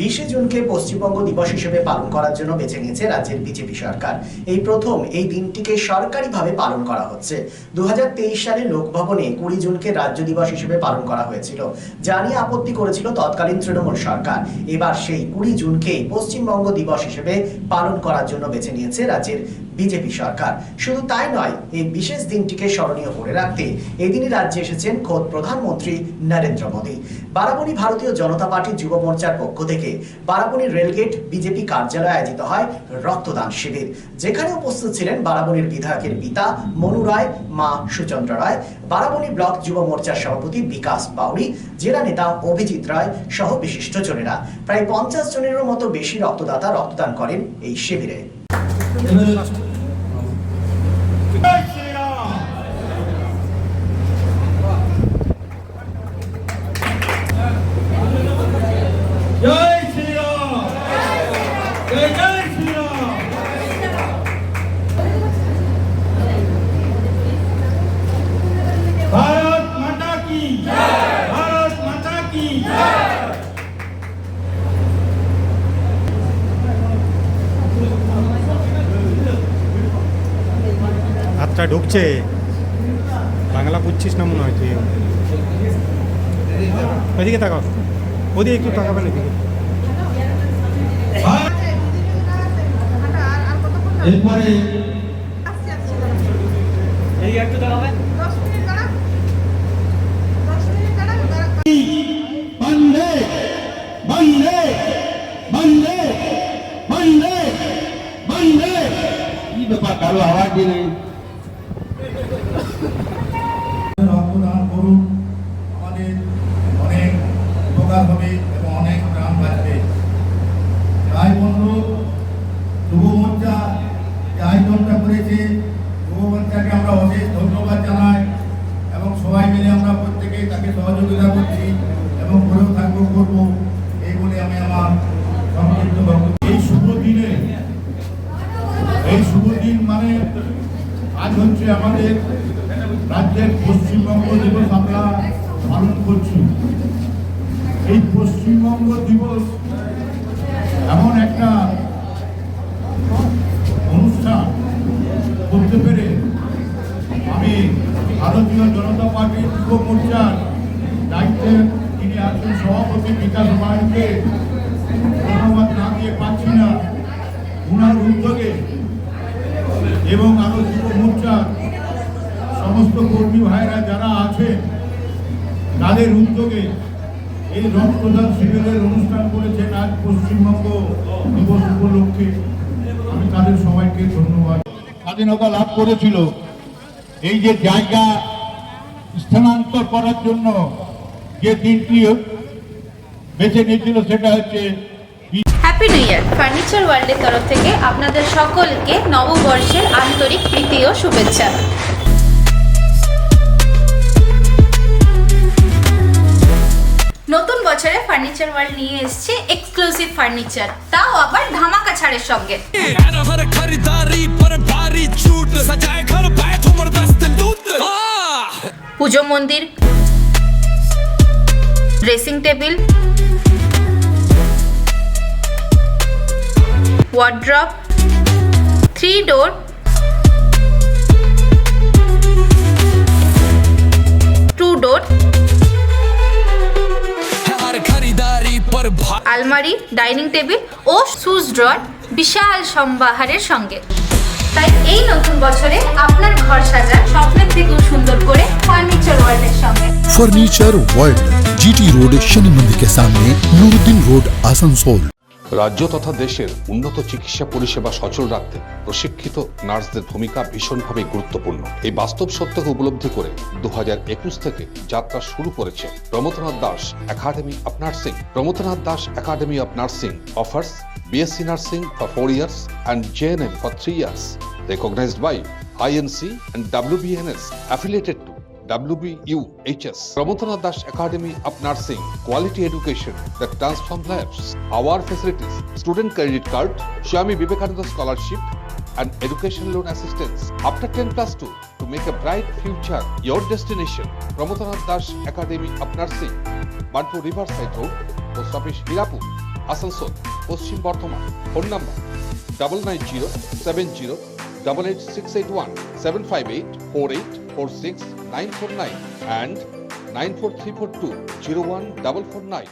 20 জুনকে পশ্চিমবঙ্গ দিবস হিসেবে পালন করার জন্য বেছে নিয়েছে রাজ্যের বিজেপি সরকার। এই প্রথম এই দিনটিকে সরকারিভাবে পালন করা হচ্ছে। 2023 সালে লোকভবনে 20 জুনকে রাজ্য দিবস হিসেবে পালন করা হয়েছিল, যা নিয়ে আপত্তি করেছিল তৎকালীন তৃণমূল সরকার। এবার সেই 20 জুনকে পশ্চিমবঙ্গ দিবস হিসেবে পালন করার জন্য বেছে নিয়েছে রাজ্যের বিজেপি সরকার। শুধু তাই নয়, এই বিশেষ দিনটিকে স্মরণীয় করে রাখতে এদিনই রাজ্যে এসেছেন খোদ প্রধানমন্ত্রী নরেন্দ্র মোদী। বারাবণী ভারতীয় জনতা পার্টির যুব মোর্চার পক্ষ থেকে বারাবণী রেলগেট বিজেপি কার্যালয়ে আয়োজিত হয় রক্তদান শিবির, যেখানে উপস্থিত ছিলেন বারাবণীর বিধায়কের পিতা মনু রায়, মা সুচন্দ্র রায়, বারাবণী ব্লক যুব মোর্চার সভাপতি বিকাশ বাউরি, জেলা নেতা অভিজিৎ রায় সহ বিশিষ্টজনেরা। প্রায় 50 জনেরও মতো বেশি রক্তদাতা রক্তদান করেন এই শিবিরে। भारत माता की जय, भारत माता की जय। হাতটা ঢুকছে, বাংলা বুঝছিস না মনে হয় তুই। ওইদিকে তাকাও, ওদিকে একটু তাকাবেন এদিকে। এরপরে এই একটু দাঁড়াবেন। বন্দে বন্দে বন্দে বন্দে বন্দে কি ব্যাপার, কারো আওয়াজ নেই। রক্তদান করুন, আমাদের অনেক উপকার হবে এবং অনেক প্রাণ বাঁচবে। তাই বন্ধু, যুব মোর্চা যে আয়োজনটা করেছে, যুব মোর্চাকে আমরা অশেষ ধন্যবাদ জানাই এবং সবাই মিলে আমরা প্রত্যেকেই তাকে সহযোগিতা করছি এবং করেও থাকবো, করবো এই বলে আমি আমার সংক্ষিপ্ত বক্তব্য। এই শুভ দিনে, এই শুভ দিন মানে আজ হচ্ছে আমাদের রাজ্যের পশ্চিমবঙ্গ দিবস আমরা পালন করছি। এই পশ্চিমবঙ্গ দিবস এমন একটা অনুষ্ঠান করতে পেরে আমি ভারতীয় জনতা পার্টির যুব মোর্চার দায়িত্বে তিনি আছেন সভাপতি বিকাশ বাউরিকে ধন্যবাদ না দিয়ে পাচ্ছি না। ওনার উদ্যোগে এবং আরো যুব মোর্চার সমস্ত কর্মী ভাইরা যারা আছেন তাদের উদ্যোগে এই রক্তদান শিবিরের অনুষ্ঠান করেছেন আজ পশ্চিমবঙ্গ দিবস উপলক্ষে। আমি তাদের সবাইকে ধন্যবাদ। স্বাধীনতা লাভ করেছিল, এই যে জায়গা স্থানান্তর করার জন্য যে দিনটি বেছে নিয়েছিল সেটা হচ্ছে হ্যাপি নিউ ইয়ার। ফার্নিচার ওয়ার্ল্ডের তরফ থেকে আপনাদের সকলকে নববর্ষের আন্তরিক প্রীতি ও শুভেচ্ছা। নতুন বছরে ফার্নিচার ওয়ার্ল্ড নিয়ে এসেছে এক্সক্লুসিভ ফার্নিচার, তাও আবার ধামাকা ছাড়ের সঙ্গে। পুজো মন্দির, ড্রেসিং টেবিল, ওয়ার্ড্রপ, 3 ডোর, টু ডোর, আলমারি, ডাইনিং টেবিল ও শুজ ড্রয়ার বিশাল সম্ভারের সঙ্গে। তাই এই নতুন বছরে আপনার ঘর সাজান স্বপ্নের থেকেও সুন্দর করে ফার্নিচার ওয়ার্ল্ডের সঙ্গে। ফার্নিচার ওয়ার্ল্ড, জিটি রোড, শনি মন্দির के सामने, নুরুদ্দিন রোড, আসানসোল। রাজ্য তথা দেশের উন্নত চিকিৎসা পরিষেবা সচল রাখতে প্রশিক্ষিত নার্সদের ভূমিকা ভীষণভাবে গুরুত্বপূর্ণ। এই বাস্তব সত্যকে উপলব্ধি করে 2021 থেকে যাত্রা শুরু করেছে Pramathanath Das academy of nursing. Pramathanath Das academy of nursing offers BSc Nursing for 4 years and JNM for 3 years, recognized by INC and WBNS, affiliated to WBUHS. Pramothanath Das Academy of Nursing, quality education that transforms lives. Our facilities: student credit card, Swami Vivekananda scholarship, and education loan assistance. After 10+2, to make a bright future your destination. Pramothanath Das Academy of Nursing, Banpur Riverside Road, Post Office Hirapur. Asansol, Paschim Bardhaman. Phone number 9907088681, 7584846 949 and 94342 01449.